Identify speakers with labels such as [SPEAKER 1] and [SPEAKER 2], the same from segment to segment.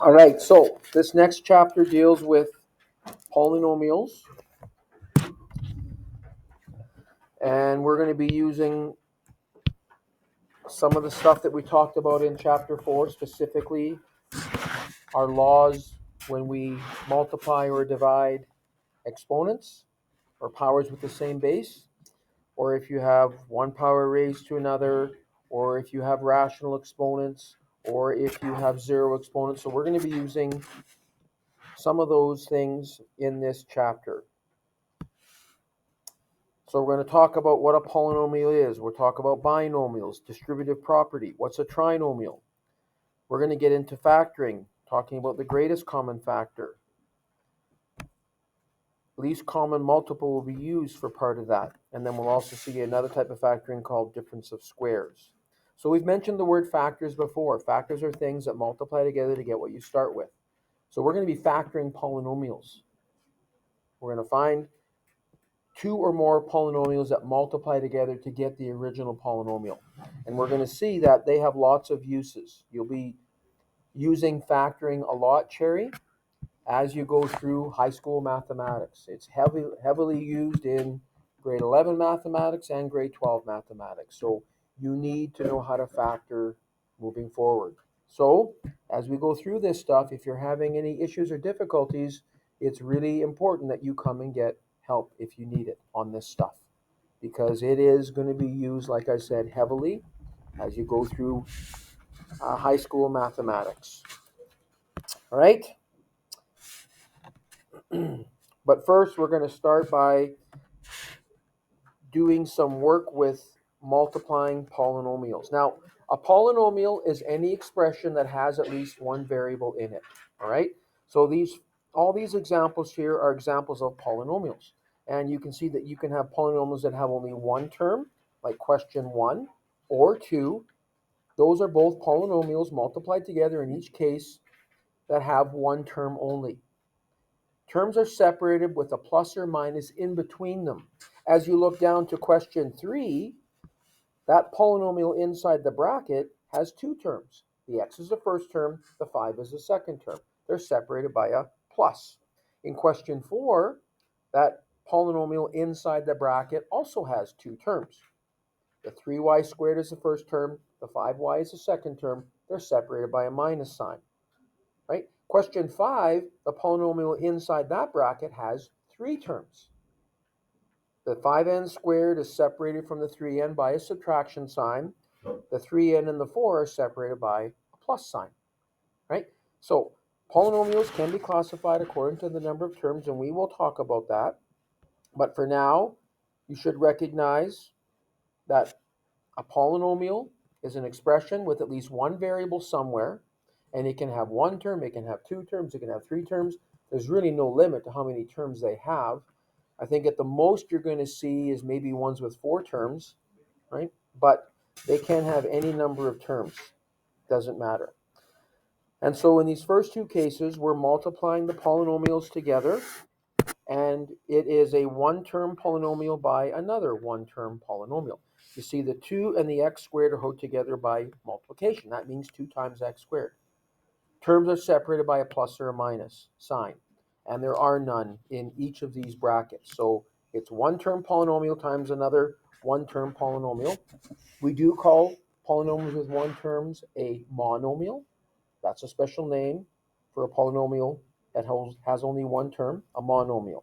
[SPEAKER 1] All right, so this next chapter deals with polynomials, and we're going to be using some of the stuff that we talked about in chapter 4, specifically our laws when we multiply or divide exponents or powers with the same base, or if you have one power raised to another, or if you have rational exponents, or if you have zero exponents. So we're going to be using some of those things in this chapter. So we're going to talk about what a polynomial is. We'll talk about binomials, distributive property. What's a trinomial? We're going to get into factoring, talking about the greatest common factor. Least common multiple will be used for part of that. And then we'll also see another type of factoring called difference of squares. So we've mentioned the word factors before. Factors are things that multiply together to get what you start with. So we're going to be factoring polynomials. We're going to find two or more polynomials that multiply together to get the original polynomial. And we're going to see that they have lots of uses. You'll be using factoring a lot, Cherry, as you go through high school mathematics. It's heavily used in grade 11 mathematics and grade 12 mathematics. So you need to know how to factor moving forward. So as we go through this stuff, if you're having any issues or difficulties, it's really important that you come and get help if you need it on this stuff, because it is going to be used, like I said, heavily as you go through high school mathematics. All right? But first, we're going to start by doing some work with multiplying polynomials. Now, a polynomial is any expression that has at least one variable in it. All right? So all these examples here are examples of polynomials. And you can see that you can have polynomials that have only one term, like question 1 or 2. Those are both polynomials multiplied together in each case that have one term only. Terms are separated with a plus or minus in between them. As you look down to question 3, that polynomial inside the bracket has two terms. The x is the first term, the 5 is the second term. They're separated by a plus. In question 4, that polynomial inside the bracket also has two terms. The 3y squared is the first term, the 5y is the second term. They're separated by a minus sign. Right? Question 5, the polynomial inside that bracket has three terms. The 5n squared is separated from the 3n by a subtraction sign. The 3n and the 4 are separated by a plus sign. Right? So polynomials can be classified according to the number of terms, and we will talk about that. But for now, you should recognize that a polynomial is an expression with at least one variable somewhere, and it can have one term, it can have two terms, it can have three terms. There's really no limit to how many terms they have. I think at the most you're going to see is maybe ones with four terms, right? But they can have any number of terms. Doesn't matter. And so in these first two cases, we're multiplying the polynomials together, and it is a one-term polynomial by another one-term polynomial. You see the 2 and the x squared are held together by multiplication. That means 2 times x squared. Terms are separated by a plus or a minus sign, and there are none in each of these brackets. So it's one-term polynomial times another one-term polynomial. We do call polynomials with one terms a monomial. That's a special name for a polynomial that has only one term, a monomial.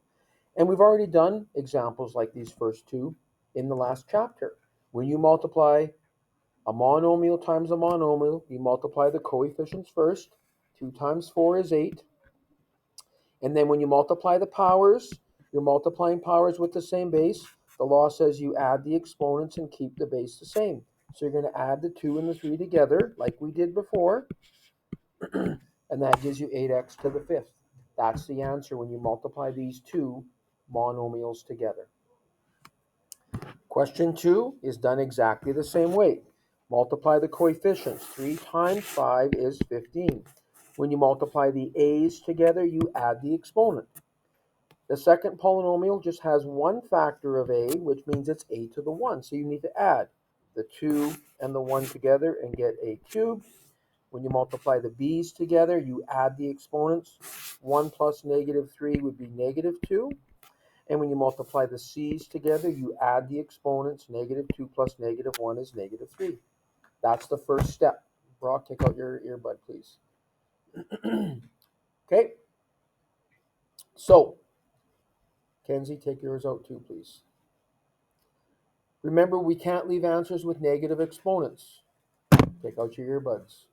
[SPEAKER 1] And we've already done examples like these first two in the last chapter. When you multiply a monomial times a monomial, you multiply the coefficients first. 2 times 4 is 8. And then when you multiply the powers, you're multiplying powers with the same base. The law says you add the exponents and keep the base the same. So you're going to add the 2 and the 3 together like we did before. And that gives you 8x to the 5th. That's the answer when you multiply these two monomials together. Question 2 is done exactly the same way. Multiply the coefficients. 3 times 5 is 15. When you multiply the a's together, you add the exponent. The second polynomial just has one factor of a, which means it's a to the 1. So you need to add the 2 and the 1 together and get a cubed. When you multiply the b's together, you add the exponents. 1 plus negative 3 would be negative 2. And when you multiply the c's together, you add the exponents. Negative 2 plus negative 1 is negative 3. That's the first step. Brock, take out your earbud, please. Okay. So, Kenzie, take yours out too, please. Remember, we can't leave answers with negative exponents. Take out your earbuds.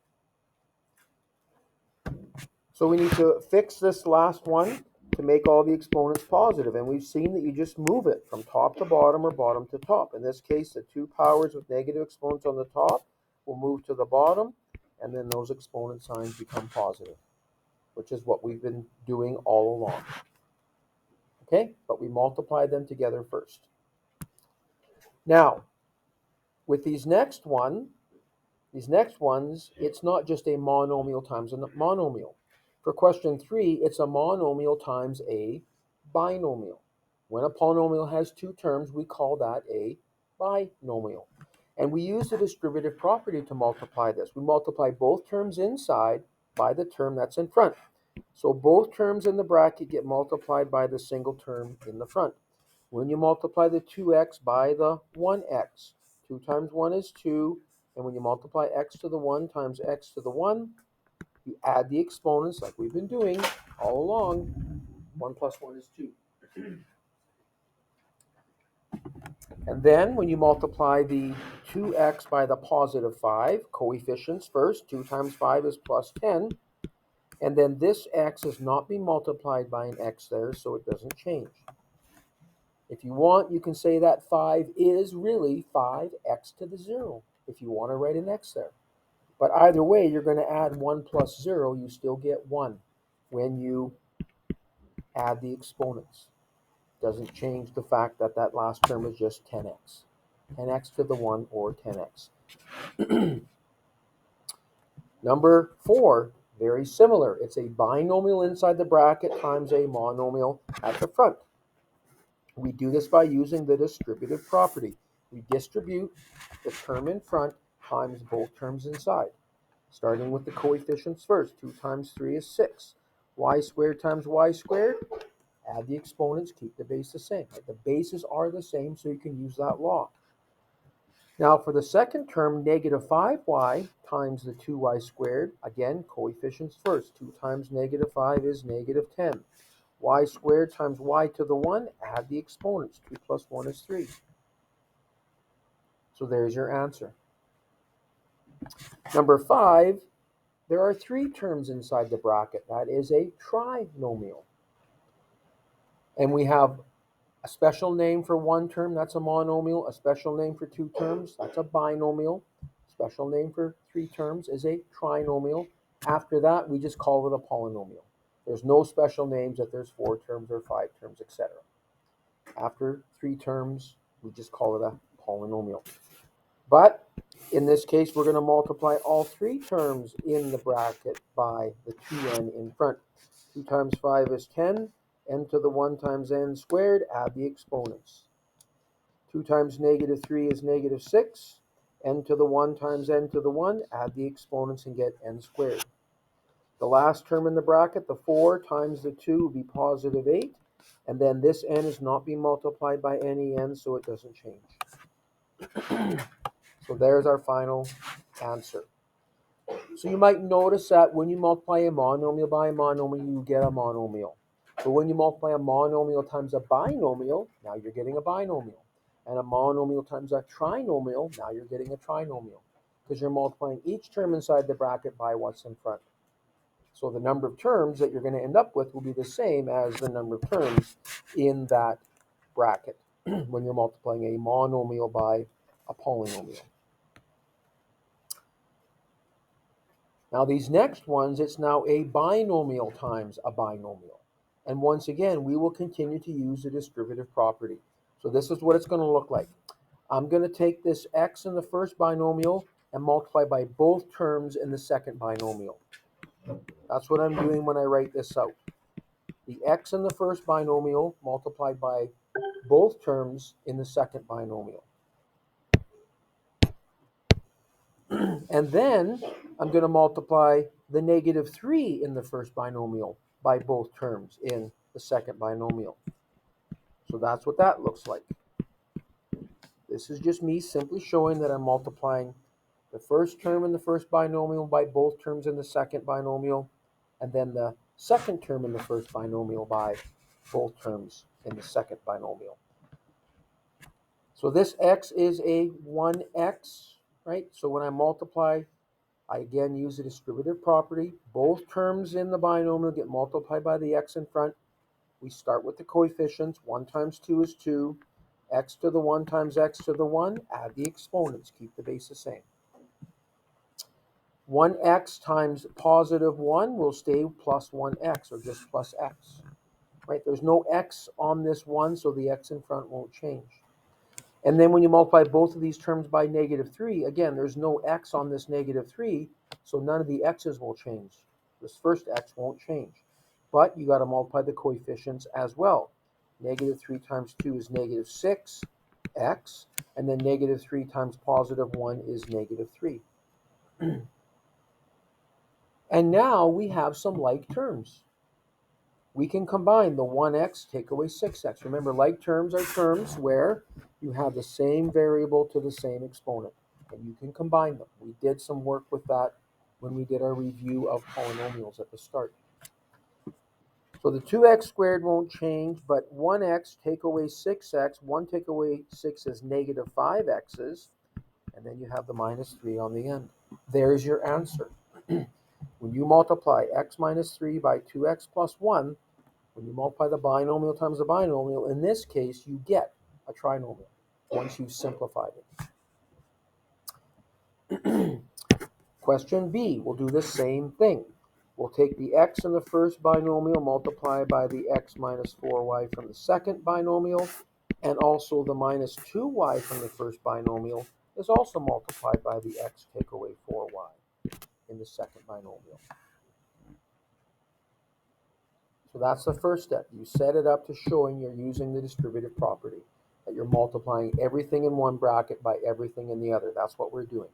[SPEAKER 1] So we need to fix this last one to make all the exponents positive. And we've seen that you just move it from top to bottom or bottom to top. In this case, the 2 powers with negative exponents on the top will move to the bottom, and then those exponent signs become positive, which is what we've been doing all along. Okay, but we multiply them together first. Now, with these next ones, it's not just a monomial times a monomial. For question 3, it's a monomial times a binomial. When a polynomial has 2 terms, we call that a binomial. And we use the distributive property to multiply this. We multiply both terms inside by the term that's in front. So both terms in the bracket get multiplied by the single term in the front. When you multiply the 2x by the 1x, 2 times 1 is 2, and when you multiply x to the 1 times x to the 1, you add the exponents like we've been doing all along. 1 plus 1 is 2. And then when you multiply the 2x by the positive 5, coefficients first, 2 times 5 is plus 10, and then this x is not being multiplied by an x there, so it doesn't change. If you want, you can say that 5 is really 5x to the 0, if you want to write an x there. But either way, you're going to add 1 plus 0, you still get 1 when you add the exponents. Doesn't change the fact that that last term is just 10x. 10x to the 1 or 10x. Number 4, very similar. It's a binomial inside the bracket times a monomial at the front. We do this by using the distributive property. We distribute the term in front times both terms inside. Starting with the coefficients first. 2 times 3 is 6. Y squared times y squared. Add the exponents, keep the base the same. The bases are the same, so you can use that law. Now for the second term, negative 5y times the 2y squared. Again, coefficients first. 2 times negative 5 is negative 10. Y squared times y to the 1, add the exponents. 2 plus 1 is 3. So there's your answer. Number 5, there are 3 terms inside the bracket. That is a trinomial. And we have a special name for 1 term, that's a monomial. A special name for 2 terms, that's a binomial. Special name for 3 terms is a trinomial. After that, we just call it a polynomial. There's no special names if there's 4 terms or 5 terms, etc. After 3 terms, we just call it a polynomial. But in this case, we're going to multiply all 3 terms in the bracket by the 2n in front. 2 times 5 is 10. N to the 1 times n squared, add the exponents. 2 times negative 3 is negative 6. N to the 1 times n to the 1, add the exponents and get n squared. The last term in the bracket, the 4 times the 2 will be positive 8. And then this n is not being multiplied by any n, so it doesn't change. So there's our final answer. So you might notice that when you multiply a monomial by a monomial, you get a monomial. But when you multiply a monomial times a binomial, now you're getting a binomial. And a monomial times a trinomial, now you're getting a trinomial. Because you're multiplying each term inside the bracket by what's in front. So the number of terms that you're going to end up with will be the same as the number of terms in that bracket when you're multiplying a monomial by a polynomial. Now these next ones, it's now a binomial times a binomial. And once again, we will continue to use the distributive property. So this is what it's going to look like. I'm going to take this x in the first binomial and multiply by both terms in the second binomial. That's what I'm doing when I write this out. The x in the first binomial multiplied by both terms in the second binomial. And then I'm going to multiply the negative 3 in the first binomial by both terms in the second binomial. So that's what that looks like. This is just me simply showing that I'm multiplying the first term in the first binomial by both terms in the second binomial, and then the second term in the first binomial by both terms in the second binomial. So this x is a 1x, right? So when I multiply, I again use the distributive property. Both terms in the binomial get multiplied by the x in front. We start with the coefficients. 1 times 2 is 2. X to the 1 times x to the 1. Add the exponents. Keep the base the same. 1x times positive 1 will stay plus 1x, or just plus x. Right? There's no x on this 1, so the x in front won't change. And then when you multiply both of these terms by negative 3, again, there's no x on this negative 3, so none of the x's will change. This first x won't change. But you got to multiply the coefficients as well. Negative 3 times 2 is negative 6x, and then negative 3 times positive 1 is negative 3. And now we have some like terms. We can combine the 1x, take away 6x. Remember, like terms are terms where you have the same variable to the same exponent, and you can combine them. We did some work with that when we did our review of polynomials at the start. So the 2x squared won't change, but 1x take away 6x, 1 take away 6 is negative 5x's, and then you have the minus 3 on the end. There's your answer. When you multiply x minus 3 by 2x plus 1, when you multiply the binomial times the binomial, in this case, you get a trinomial once you've simplified it. Question B, we'll do the same thing. We'll take the x in the first binomial, multiply by the x minus 4y from the second binomial, and also the minus 2y from the first binomial is also multiplied by the x take away 4y in the second binomial. So that's the first step. You set it up to showing you're using the distributive property, that you're multiplying everything in one bracket by everything in the other. That's what we're doing.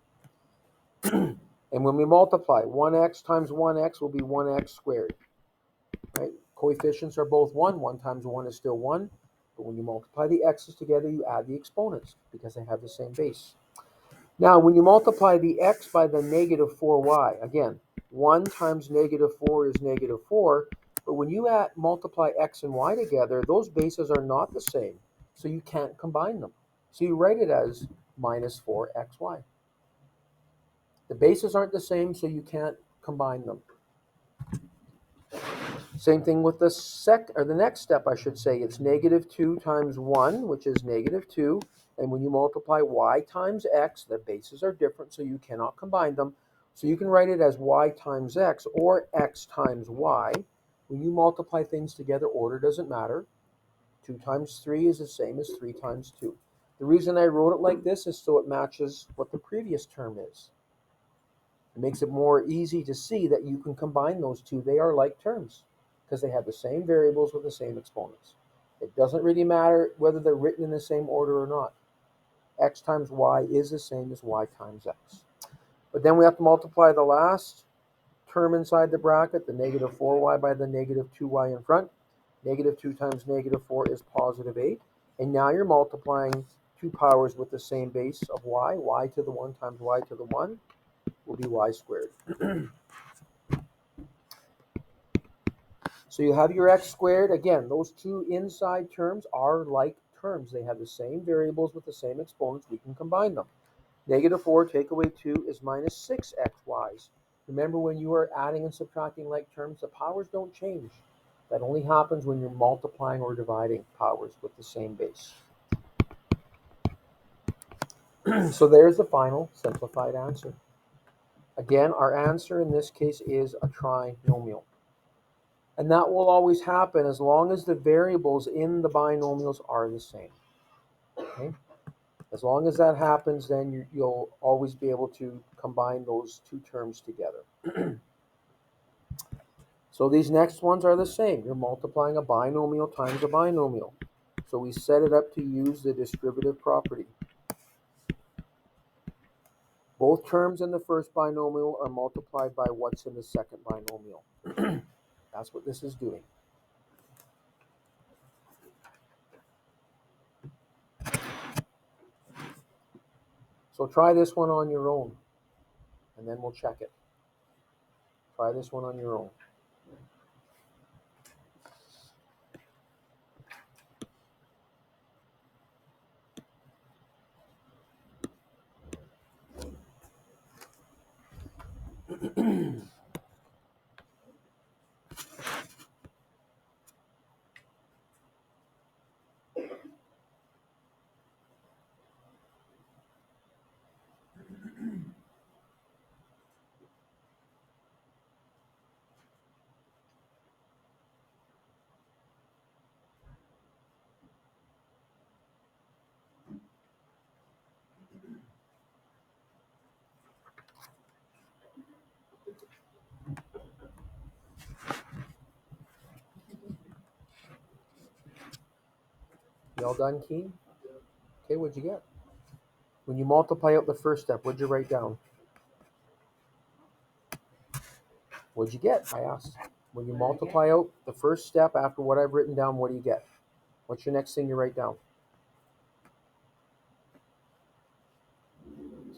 [SPEAKER 1] And when we multiply, 1x times 1x will be 1x squared. Right? Coefficients are both 1. 1 times 1 is still 1. But when you multiply the x's together, you add the exponents because they have the same base. Now, when you multiply the x by the negative 4y, again, 1 times negative 4 is negative 4. But when you multiply x and y together, those bases are not the same. So you can't combine them. So you write it as minus 4xy. The bases aren't the same, so you can't combine them. Same thing with the next step, I should say. It's negative 2 times 1, which is negative 2. And when you multiply y times x, the bases are different, so you cannot combine them. So you can write it as y times x or x times y. When you multiply things together, order doesn't matter. 2 times 3 is the same as 3 times 2. The reason I wrote it like this is so it matches what the previous term is. It makes it more easy to see that you can combine those two. They are like terms because they have the same variables with the same exponents. It doesn't really matter whether they're written in the same order or not. X times y is the same as y times x. But then we have to multiply the last term inside the bracket, the negative 4y by the negative 2y in front. Negative 2 times negative 4 is positive 8. And now you're multiplying two powers with the same base of y. Y to the 1 times y to the 1 will be y squared. So you have your x squared. Again, those two inside terms are like terms. They have the same variables with the same exponents. We can combine them. Negative 4 take away 2 is minus 6xy's. Remember, when you are adding and subtracting like terms, the powers don't change. That only happens when you're multiplying or dividing powers with the same base. So there's the final simplified answer. Again, our answer in this case is a trinomial. And that will always happen as long as the variables in the binomials are the same. Okay? As long as that happens, then you'll always be able to combine those two terms together. So these next ones are the same. You're multiplying a binomial times a binomial. So we set it up to use the distributive property. Both terms in the first binomial are multiplied by what's in the second binomial. That's what this is doing. So try this one on your own, and then we'll check it. Try this one on your own. You all done, Keen? Okay, what'd you get? When you multiply out the first step, what'd you write down? What'd you get? I asked. When you multiply out the first step after what I've written down, what do you get? What's your next thing you write down?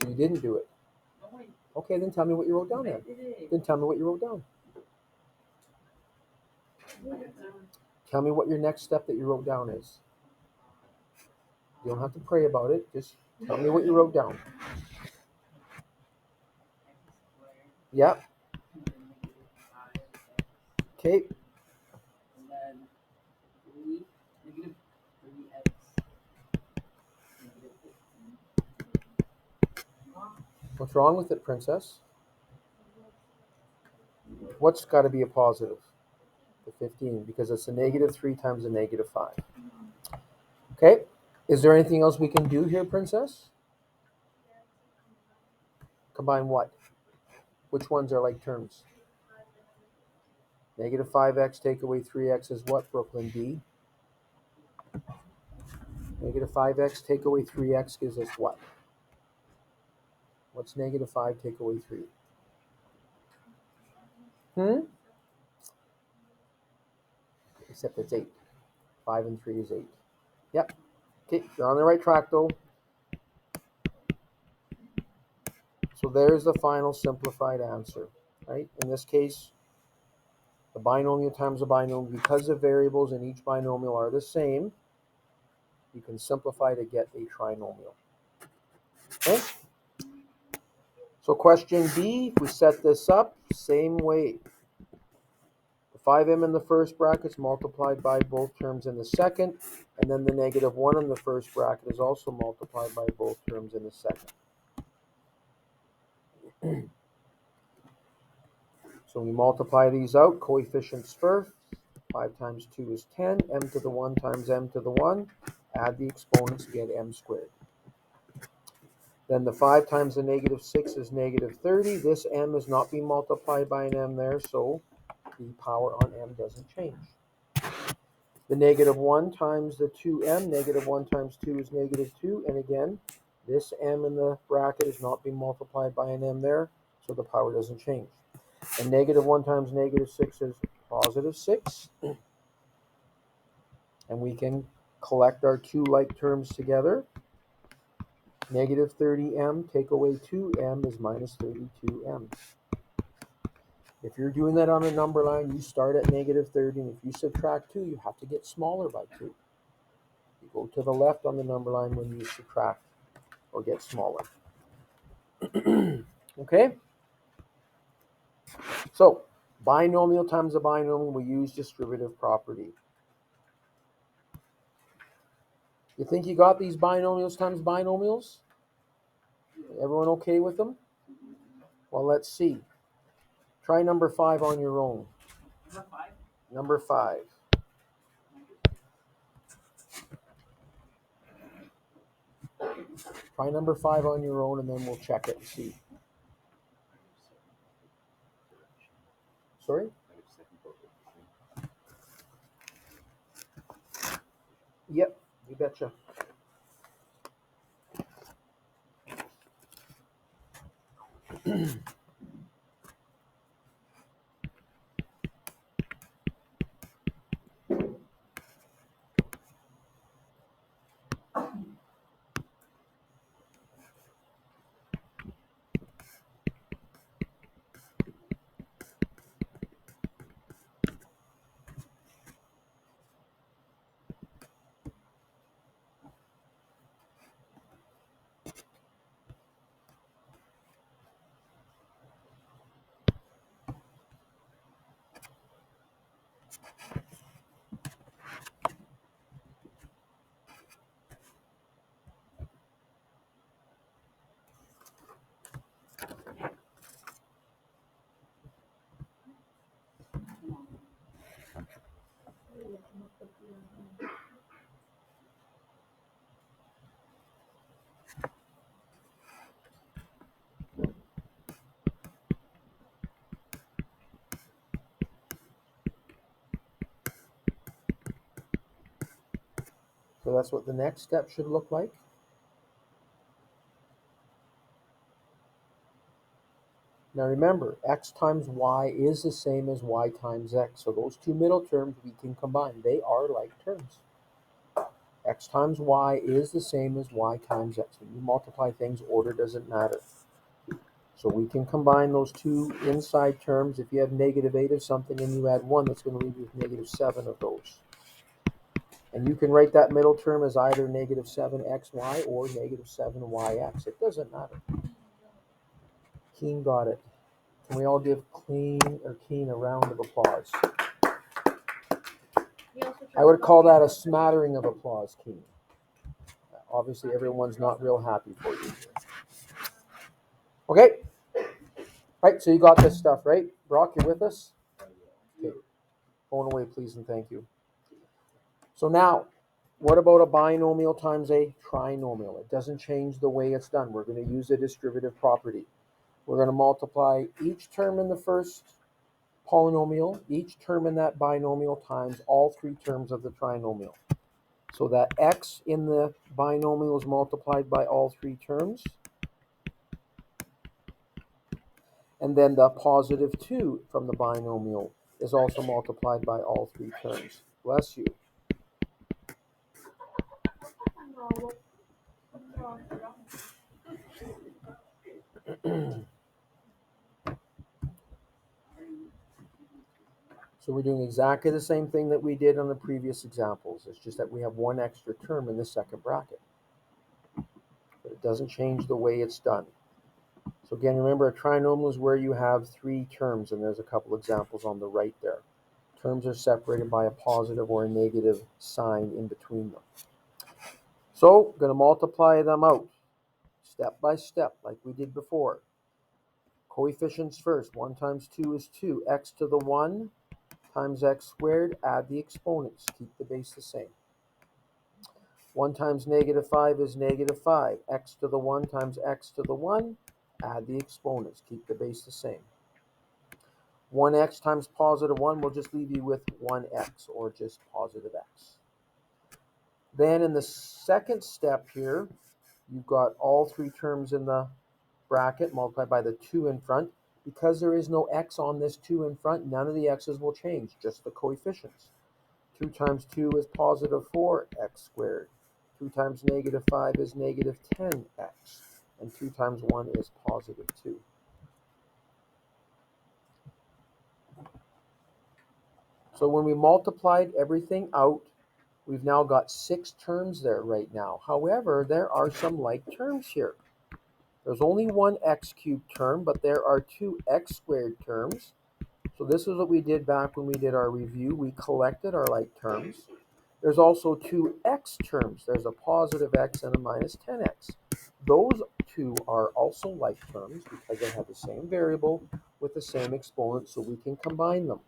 [SPEAKER 1] So you didn't do it. Okay, then tell me what you wrote down then. Then tell me what you wrote down. Tell me what your next step that you wrote down is. You don't have to pray about it. Just tell me what you wrote down. Yeah. Okay. What's wrong with it, princess? What's got to be a positive? The 15, because it's a negative 3 times a negative 5. Okay. Is there anything else we can do here, princess? Combine what? Which ones are like terms? Negative 5x take away 3x is what, Brooklyn? B. Negative 5x take away 3x gives us what? What's negative 5 take away 3? Except it's 8. 5 and 3 is 8. Yep. Okay, you're on the right track though. So there's the final simplified answer, right? In this case, the binomial times the binomial, because the variables in each binomial are the same, you can simplify to get a trinomial. Okay? So question B, if we set this up, same way. The 5m in the first bracket is multiplied by both terms in the second, and then the negative 1 in the first bracket is also multiplied by both terms in the second. So we multiply these out, coefficients first. 5 times 2 is 10, m to the 1 times m to the 1. Add the exponents, get m squared. Then the 5 times the negative 6 is negative 30. This m is not being multiplied by an m there, so the power on m doesn't change. The negative 1 times the 2m, negative 1 times 2 is negative 2. And again, this m in the bracket is not being multiplied by an m there, so the power doesn't change. And negative 1 times negative 6 is positive 6. And we can collect our two like terms together. Negative 30m take away 2m is minus 32m. If you're doing that on a number line, you start at negative 30, and if you subtract 2, you have to get smaller by 2. You go to the left on the number line when you subtract or get smaller. Okay? So, binomial times a binomial, we use distributive property. You think you got these binomials times binomials? Everyone okay with them? Well, let's see. Try number 5 on your own. Number 5. Try number 5 on your own, and then we'll check it and see. Sorry? Yep, you betcha. So that's what the next step should look like. Now remember, x times y is the same as y times x. So those two middle terms we can combine. They are like terms. X times y is the same as y times x. When you multiply things, order doesn't matter. So we can combine those two inside terms. If you have -8 of something and you add 1, that's going to leave you with -7 of those. And you can write that middle term as either -7xy or -7yx. It doesn't matter. Keen got it. Can we all give Keen a round of applause? I would call that a smattering of applause, Keen. Obviously, everyone's not real happy for you. Okay. Right, so you got this stuff, right? Brock, you're with us? Okay. Phone away, please, and thank you. So now, what about a binomial times a trinomial? It doesn't change the way it's done. We're going to use a distributive property. We're going to multiply each term in the first polynomial, each term in that binomial times all three terms of the trinomial. So that x in the binomial is multiplied by all three terms. And then the +2 from the binomial is also multiplied by all three terms. Bless you. So we're doing exactly the same thing that we did on the previous examples. It's just that we have one extra term in the second bracket. But it doesn't change the way it's done. So again, remember, a trinomial is where you have three terms, and there's a couple examples on the right there. Terms are separated by a positive or a negative sign in between them. So I'm going to multiply them out step by step like we did before. Coefficients first. 1 times 2 is 2. X to the 1 times x squared. Add the exponents. Keep the base the same. 1 times -5 is -5. X to the 1 times x to the 1. Add the exponents. Keep the base the same. 1x times +1 will just leave you with 1x, or just positive x. Then in the second step here, you've got all three terms in the bracket multiplied by the 2 in front. Because there is no x on this 2 in front, none of the x's will change, just the coefficients. 2 times 2 is +4x squared. 2 times -5 is -10x. And 2 times 1 is +2. So when we multiplied everything out, we've now got 6 terms there right now. However, there are some like terms here. There's only one x cubed term, but there are 2 x squared terms. So this is what we did back when we did our review. We collected our like terms. There's also 2 x terms. There's a +x and a -10x. Those two are also like terms because they have the same variable with the same exponent, so we can combine them.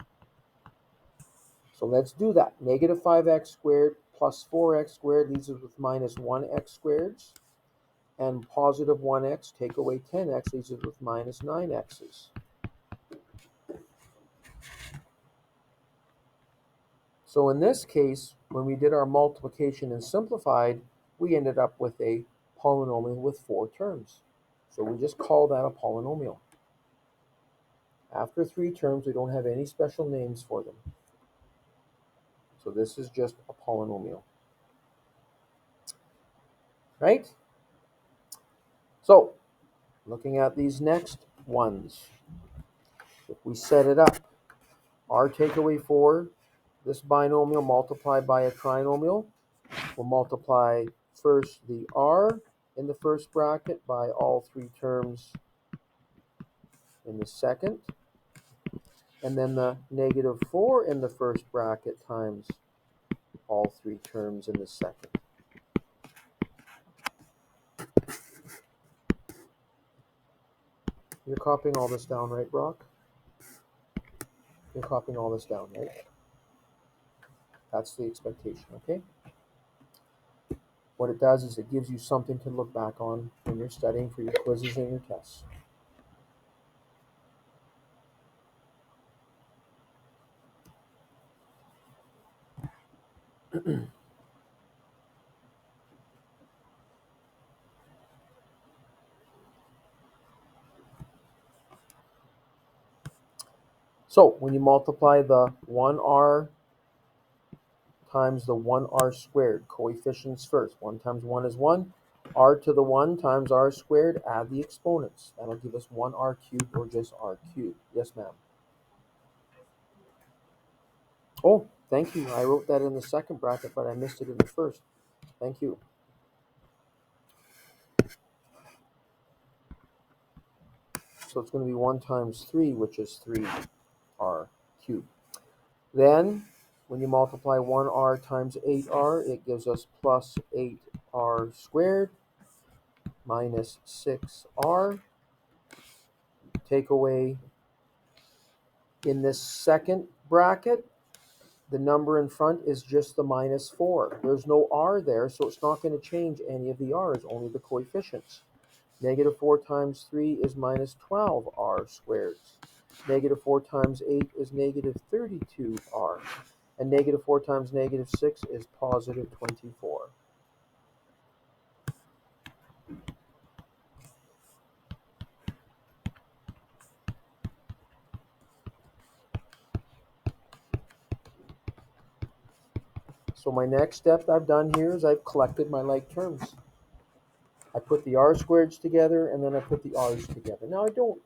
[SPEAKER 1] So let's do that. -5x squared plus 4x squared leaves us with -1x squared. And +1x, take away 10x, leaves us with -9x's. So in this case, when we did our multiplication and simplified, we ended up with a polynomial with 4 terms. So we just call that a polynomial. After three terms, we don't have any special names for them. So this is just a polynomial. Right? So, looking at these next ones, if we set it up, r take away 4, this binomial multiplied by a trinomial, we'll multiply first the r in the first bracket by all three terms in the second, and then the negative 4 in the first bracket times all three terms in the second. You're copying all this down, right, Brock? You're copying all this down, right? That's the expectation, okay? What it does is it gives you something to look back on when you're studying for your quizzes and your tests. So when you multiply the 1r times the 1r squared, coefficients first. 1 times 1 is 1. R to the 1 times r squared, add the exponents. That'll give us 1r cubed or just r cubed. Yes, ma'am. Oh, thank you. I wrote that in the second bracket, but I missed it in the first. Thank you. So it's going to be 1 times 3, which is 3r cubed. Then, when you multiply 1r times 8r, it gives us plus 8r squared minus 6r. Take away, in this second bracket, the number in front is just the minus 4. There's no r there, so it's not going to change any of the r's, only the coefficients. Negative 4 times 3 is minus 12r squared. Negative 4 times 8 is negative 32r. And negative 4 times negative 6 is positive 24. So my next step I've done here is I've collected my like terms. I put the r squareds together and then I put the r's together. Now I don't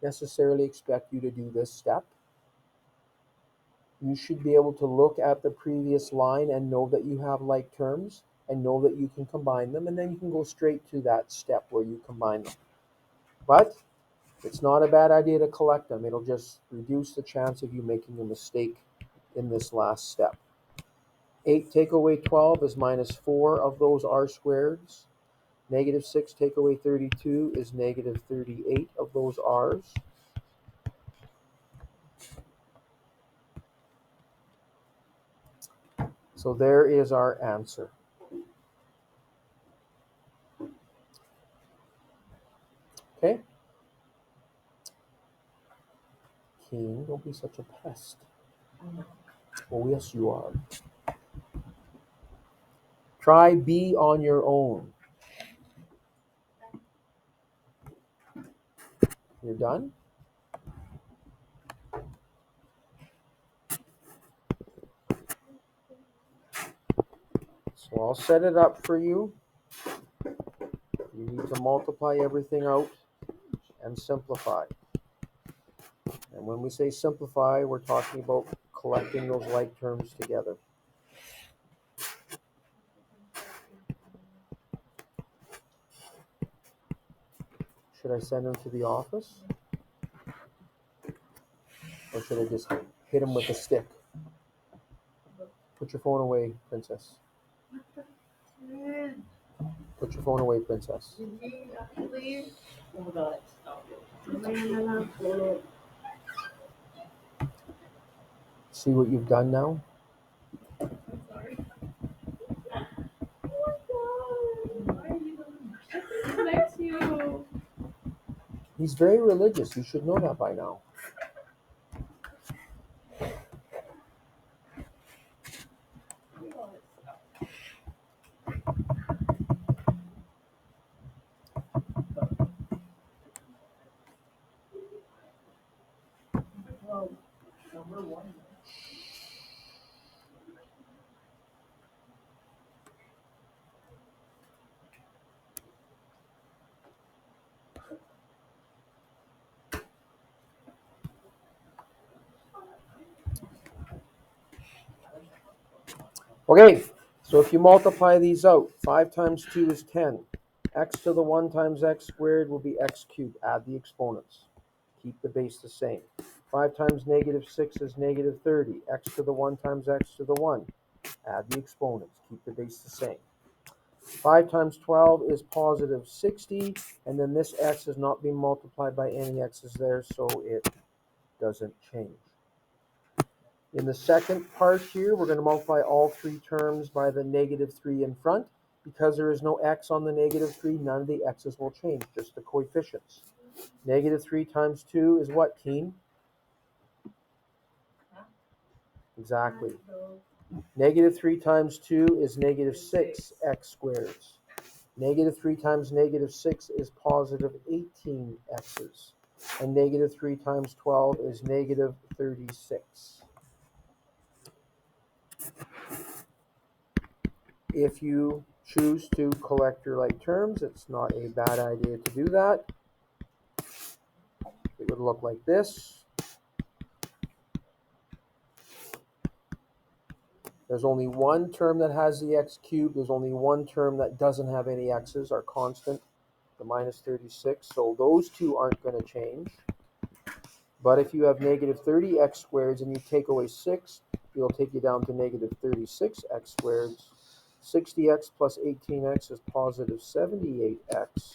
[SPEAKER 1] necessarily expect you to do this step. You should be able to look at the previous line and know that you have like terms and know that you can combine them, and then you can go straight to that step where you combine them. But it's not a bad idea to collect them. It'll just reduce the chance of you making a mistake in this last step. 8 take away 12 is minus 4 of those r squareds. Negative 6 take away 32 is negative 38 of those r's. So there is our answer. Okay? King, don't be such a pest. Oh, yes, you are. Try B on your own. You're done? So I'll set it up for you. You need to multiply everything out and simplify. And when we say simplify, we're talking about collecting those like terms together. Should I send him to the office? Or should I just hit him with a stick? Put your phone away, princess. Put your phone away, princess. See what you've done now? He's very religious. You should know that by now. Okay, so if you multiply these out, 5 times 2 is 10. X to the 1 times x squared will be x cubed. Add the exponents. Keep the base the same. 5 times negative 6 is negative 30. X to the 1 times x to the 1. Add the exponents. Keep the base the same. 5 times 12 is positive 60, and then this x is not being multiplied by any x's there, so it doesn't change. In the second part here, we're going to multiply all three terms by the negative 3 in front. Because there is no x on the negative 3, none of the x's will change, just the coefficients. Negative 3 times 2 is what, Keen? Exactly. Negative 3 times 2 is negative 6 x squareds. Negative 3 times negative 6 is positive 18 x's. And negative 3 times 12 is negative 36. If you choose to collect your like terms, it's not a bad idea to do that. It would look like this. There's only one term that has the x cubed. There's only one term that doesn't have any x's, our constant, the minus 36. So those two aren't going to change. But if you have negative 30x squareds and you take away 6, it'll take you down to negative 36x squareds. 60x plus 18x is positive 78x.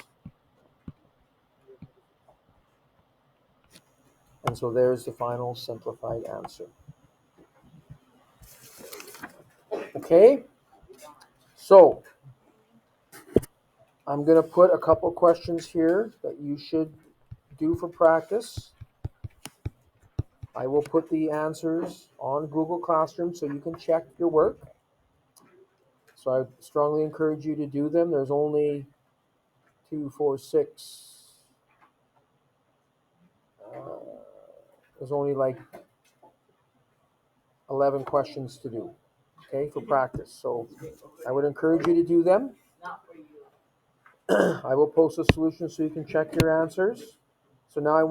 [SPEAKER 1] And so there's the final simplified answer. Okay, so I'm going to put a couple questions here that you should do for practice. I will put the answers on Google Classroom so you can check your work. So I strongly encourage you to do them. There's only 2, 4, 6. There's only like 11 questions to do, okay, for practice. So I would encourage you to do them. I will post a solution so you can check your answers. So now I